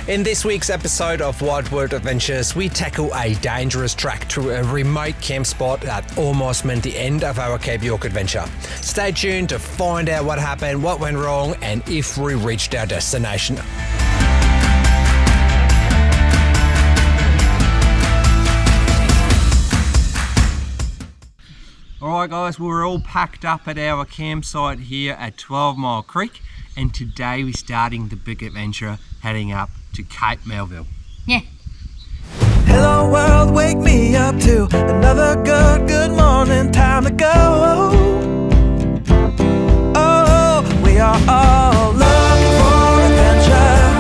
In this week's episode of Wild World Adventures, we tackle a dangerous trek to a remote camp spot that almost meant the end of our Cape York adventure. Stay tuned to find out what happened, what went wrong, and if we reached our destination. Alright guys, we're all packed up at our campsite here at 12 Mile Creek, and today we're starting the big adventure heading up to Cape Melville. Yeah. Hello world, wake me up to another good morning, time to go. Oh, we are all looking for adventure.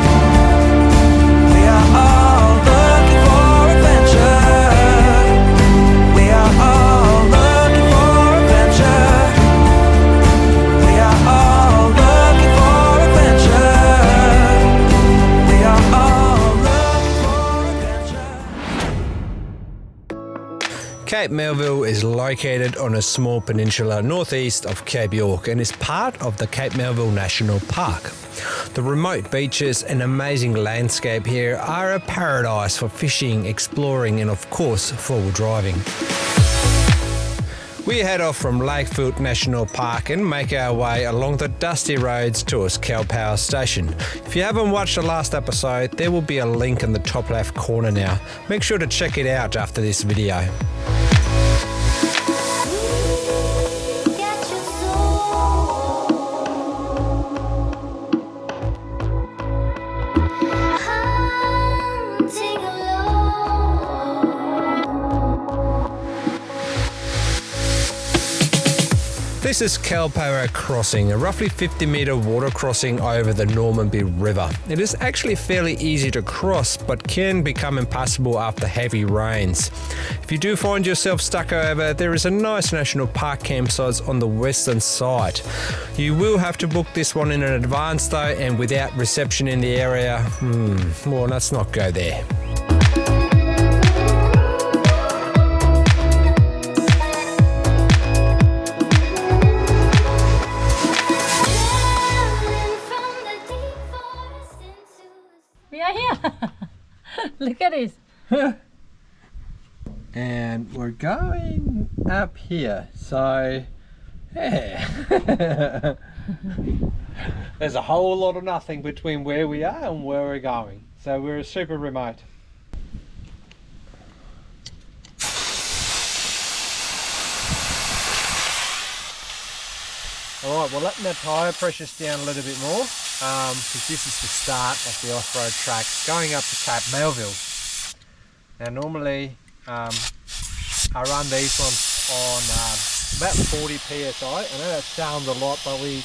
We are all looking for adventure. We are all looking for adventure. We are all looking for adventure. We are all looking for adventure. Cape Melville is located on a small peninsula northeast of Cape York and is part of the Cape Melville National Park. The remote beaches and amazing landscape here are a paradise for fishing, exploring and of course four-wheel driving. We head off from Lakefield National Park and make our way along the dusty roads towards Cal Power Station. If you haven't watched the last episode, there will be a link in the top left corner now. Make sure to check it out after this video. This is Calpoa Crossing, a roughly 50-metre water crossing over the Normanby River. It is actually fairly easy to cross, but can become impassable after heavy rains. If you do find yourself stuck over, there is a nice national park campsite on the western side. You will have to book this one in advance though, and without reception in the area, well, let's not go there. We are here. Look at this. And we're going up here, so yeah. There's a whole lot of nothing between where we are and where we're going, so we're super remote. Alright, we're letting the tyre pressures down a little bit more because this is the start of the off-road track going up to Cape Melville. Now normally I run these ones on about 40 psi. I know that sounds a lot, but we're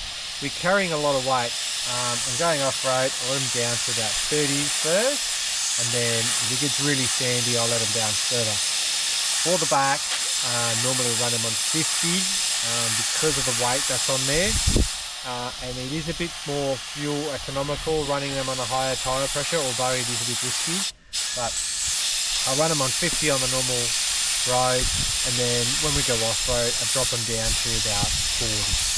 carrying a lot of weight. And going off-road, I let them down to about 30 first, and then if it gets really sandy, I'll let them down further. For the back, normally run them on 50 because of the weight that's on there. And it is a bit more fuel economical running them on a higher tyre pressure, although it is a bit risky. But I run them on 50 on the normal road, and then when we go off-road I drop them down to about 40.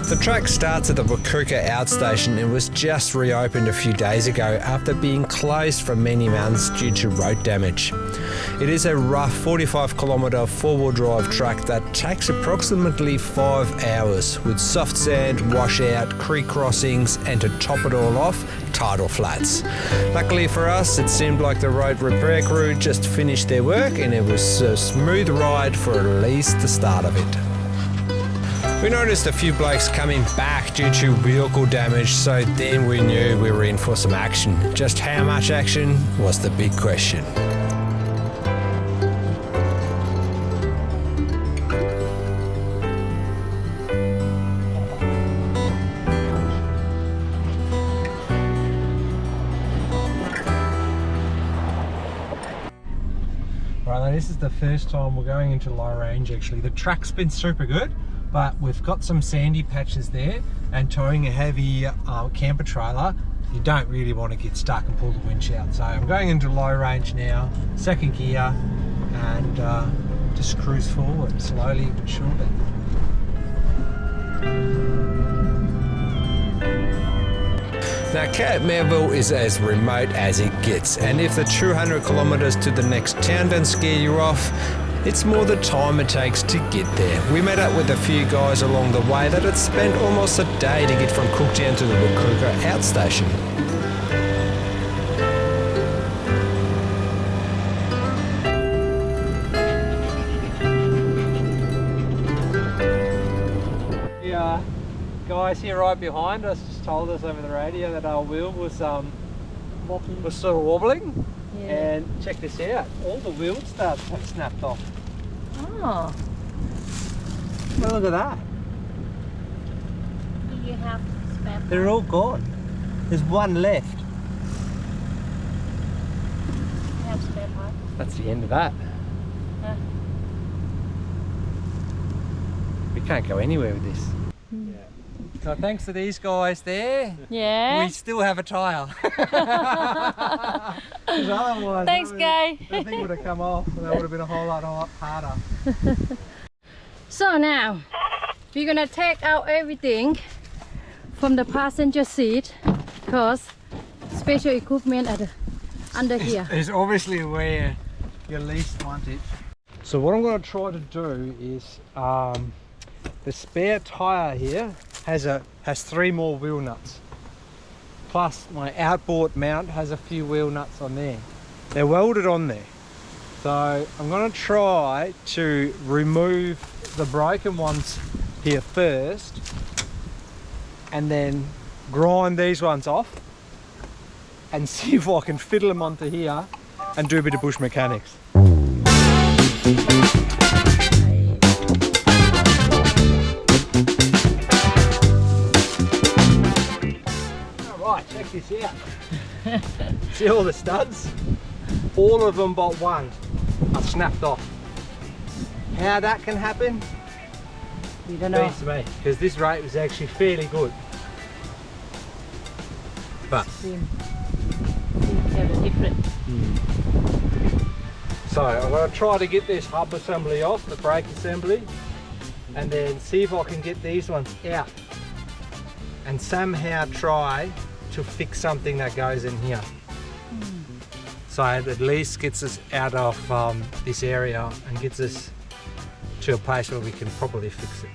The track starts at the Wakuka outstation and was just reopened a few days ago after being closed for many months due to road damage. It is a rough 45-kilometre four-wheel drive track that takes approximately 5 hours with soft sand, washout, creek crossings and to top it all off, tidal flats. Luckily for us, it seemed like the road repair crew just finished their work and it was a smooth ride for at least the start of it. We noticed a few blokes coming back due to vehicle damage, so then we knew we were in for some action. Just how much action was the big question. Right, now this is the first time we're going into low range actually. The track's been super good, but we've got some sandy patches there, and towing a heavy camper trailer, you don't really want to get stuck and pull the winch out. So I'm going into low range now, second gear, and just cruise forward slowly but surely. Now Cape Melville is as remote as it gets, and if the 200 kilometres to the next town don't scare you off, it's more the time it takes to get there. We met up with a few guys along the way that had spent almost a day to get from Cooktown to the Rukuka outstation. Yeah, guys here right behind us just told us over the radio that our wheel was sort of wobbling. Yeah. And check this out, all the wheel studs have snapped off. Oh. Well, look at that. Do you have spare parts? They're all gone. There's one left. You have spare parts? That's the end of that. Yeah. We can't go anywhere with this. Hmm. So thanks to these guys there, Yeah. we still have a tyre. 'Cause otherwise, Thanks, Guy. the thing would have come off and that would have been a whole lot harder. So now we're gonna take out everything from the passenger seat because special equipment at under here. It's obviously where you least want it. So what I'm going to try to do is the spare tyre here has 3 more wheel nuts. Plus my outboard mount has a few wheel nuts on there. They're welded on there. So I'm going to try to remove the broken ones here first and then grind these ones off and see if I can fiddle them onto here and do a bit of bush mechanics. Alright, check this out. See all the studs? All of them but one are snapped off. How that can happen? We don't know. Beats me, because this rate was actually fairly good. But Seems different. so I'm going to try to get this hub assembly off, the brake assembly, and then see if I can get these ones out and somehow try to fix something that goes in here. So it at least gets us out of this area and gets us to a place where we can properly fix it.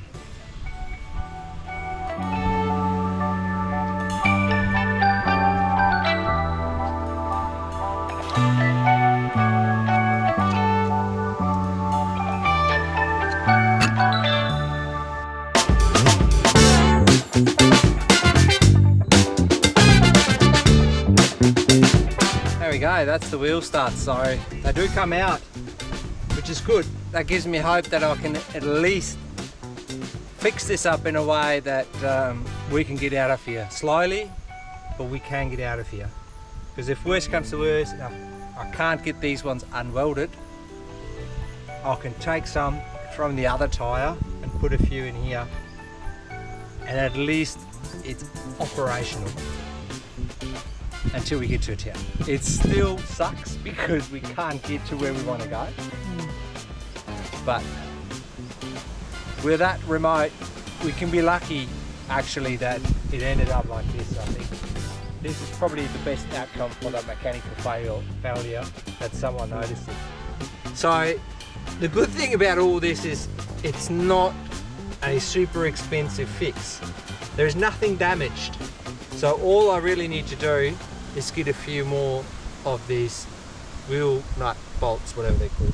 There we go, that's the wheel starts. So they do come out, which is good. That gives me hope that I can at least fix this up in a way that we can get out of here slowly, but we can get out of here. Because if worst comes to worst, I can't get these ones unwelded, I can take some from the other tyre and put a few in here, and at least it's operational until we get to a town. It still sucks because we can't get to where we want to go. But we're that remote, we can be lucky actually that it ended up like this. I think this is probably the best outcome for the mechanical failure that someone noticed it. So the good thing about all this is it's not a super expensive fix. There's nothing damaged. So all I really need to do is get a few more of these wheel nut bolts, whatever they're called,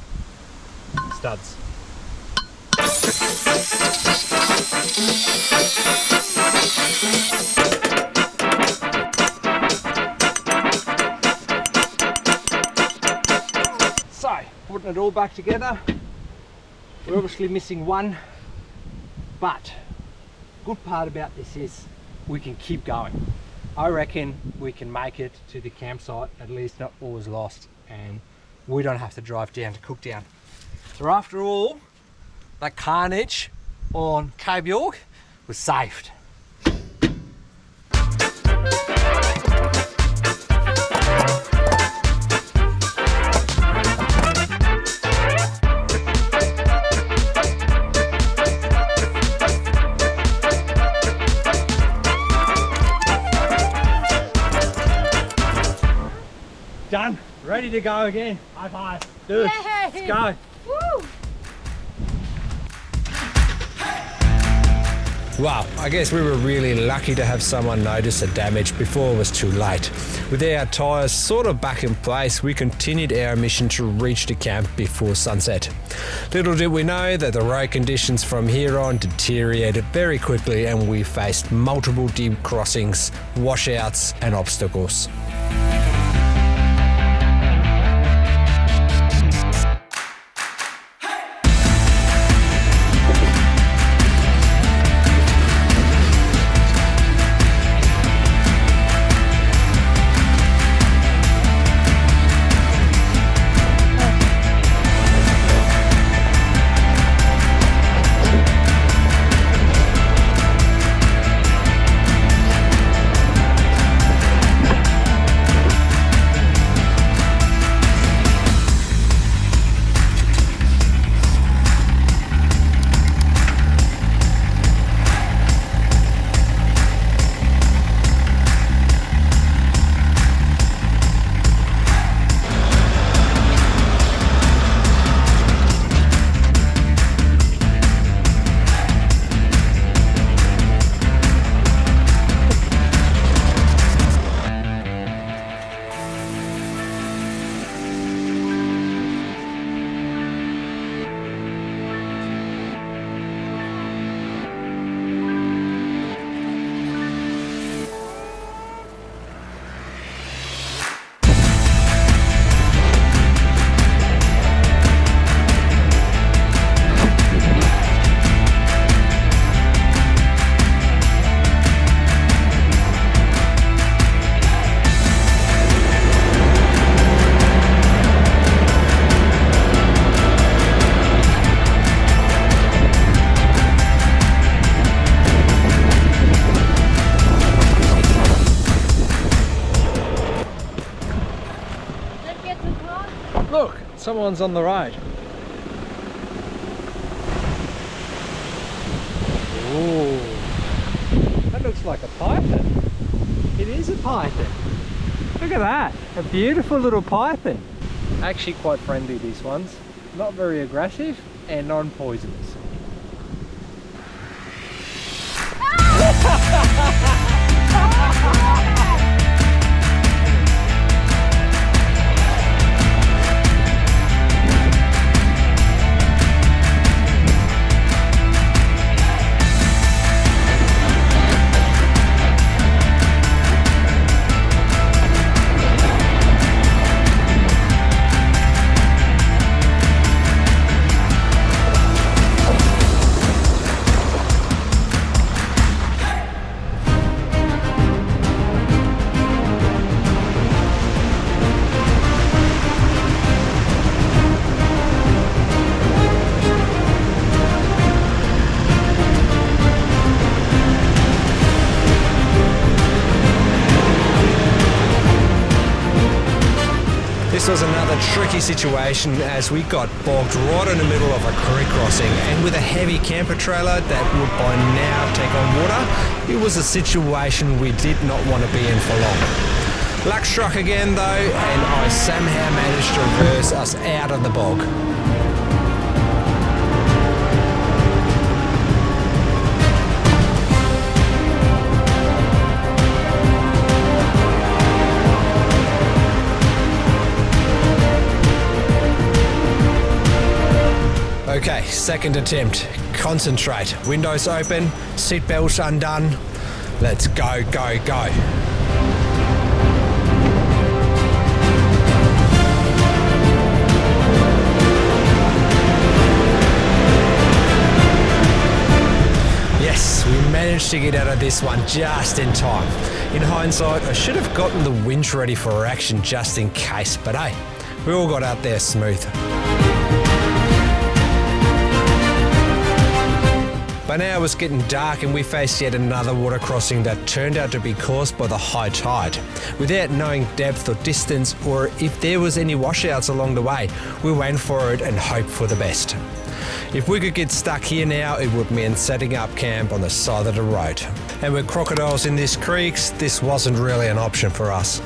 studs. So, putting it all back together, we're obviously missing one, but good part about this is we can keep going. I reckon we can make it to the campsite, at least not all is lost, and we don't have to drive down to Cooktown. So after all, that carnage on Cape York was saved. Ready to go again. High five. Do it. Yay. Let's go. Woo! Wow, I guess we were really lucky to have someone notice the damage before it was too late. With our tyres sort of back in place, we continued our mission to reach the camp before sunset. Little did we know that the road conditions from here on deteriorated very quickly and we faced multiple deep crossings, washouts and obstacles. Look, someone's on the road. Ooh, that looks like a python. It is a python. Look at that, a beautiful little python. Actually quite friendly, these ones. Not very aggressive and non-poisonous. This was another tricky situation as we got bogged right in the middle of a creek crossing, and with a heavy camper trailer that would by now take on water, it was a situation we did not want to be in for long. Luck struck again though, and I somehow managed to reverse us out of the bog. Okay, second attempt. Concentrate. Windows open, seatbelts undone. Let's go, go, go. Yes, we managed to get out of this one just in time. In hindsight, I should have gotten the winch ready for action just in case, but hey, we all got out there smooth. By now it was getting dark and we faced yet another water crossing that turned out to be caused by the high tide. Without knowing depth or distance or if there was any washouts along the way, we went for it and hoped for the best. If we could get stuck here now, it would mean setting up camp on the side of the road. And with crocodiles in these creeks, this wasn't really an option for us.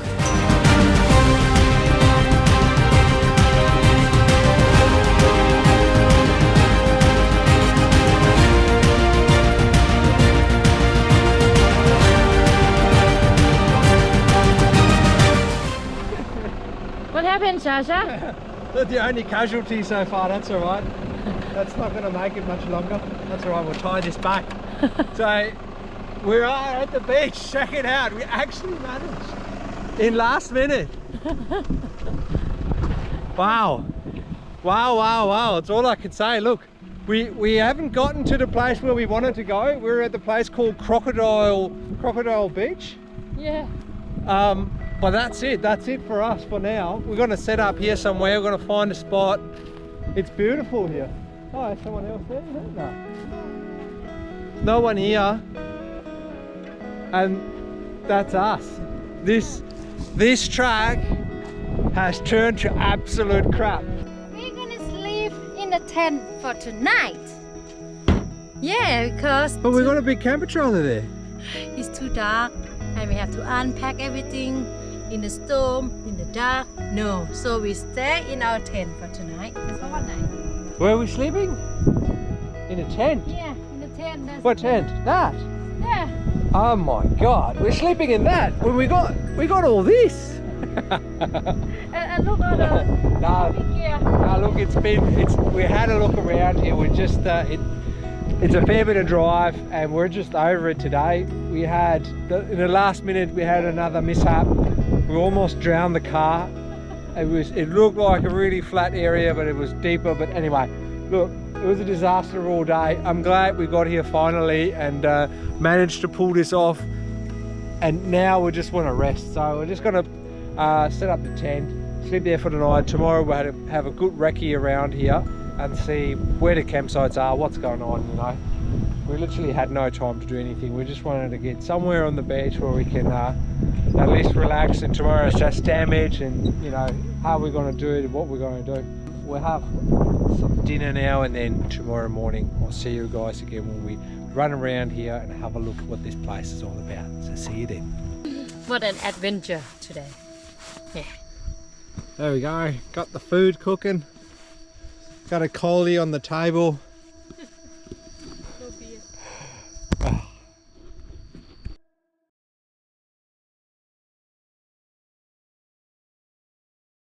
Sasha? They're the only casualty so far, that's alright. That's not going to make it much longer. That's alright, we'll tie this back. So, we are at the beach, check it out. We actually managed in last minute. Wow. Wow, wow, wow. It's all I can say. Look, we haven't gotten to the place where we wanted to go. We're at the place called Crocodile Beach. Yeah. But that's it for us for now. We're going to set up here somewhere. We're going to find a spot. It's beautiful here. Oh, is someone else there? No. No one here. And that's us. This track has turned to absolute crap. We're gonna sleep in the tent for tonight. Yeah, because But we've got a big camper trailer there. it's too dark and we have to unpack everything in the storm, in the dark. No, so we stay in our tent for tonight. It's for one night. Where are we sleeping? In a tent? Yeah, in the tent. That's What tent? That? Yeah. Oh my God, we're sleeping in that when we got all this. And look at the No, gear. look, we had a look around here. We're just it's a fair bit of drive, and we're just over it today. We had in the last minute we had another mishap. We almost drowned the car. It looked like a really flat area, but it was deeper. But anyway, look, it was a disaster all day. I'm glad we got here finally and managed to pull this off. And now we just want to rest. So we're just gonna set up the tent, sleep there for the night. Tomorrow we'll have a good recce around here and see where the campsites are, what's going on, you know. We literally had no time to do anything. We just wanted to get somewhere on the beach where we can at least relax, and tomorrow's just damage, and you know, how we're going to do it and what we're going to do. We'll have some dinner now, and then tomorrow morning I'll see you guys again when we run around here and have a look at what this place is all about. So see you then. What an adventure today. Yeah. There we go, got the food cooking, got a collie on the table.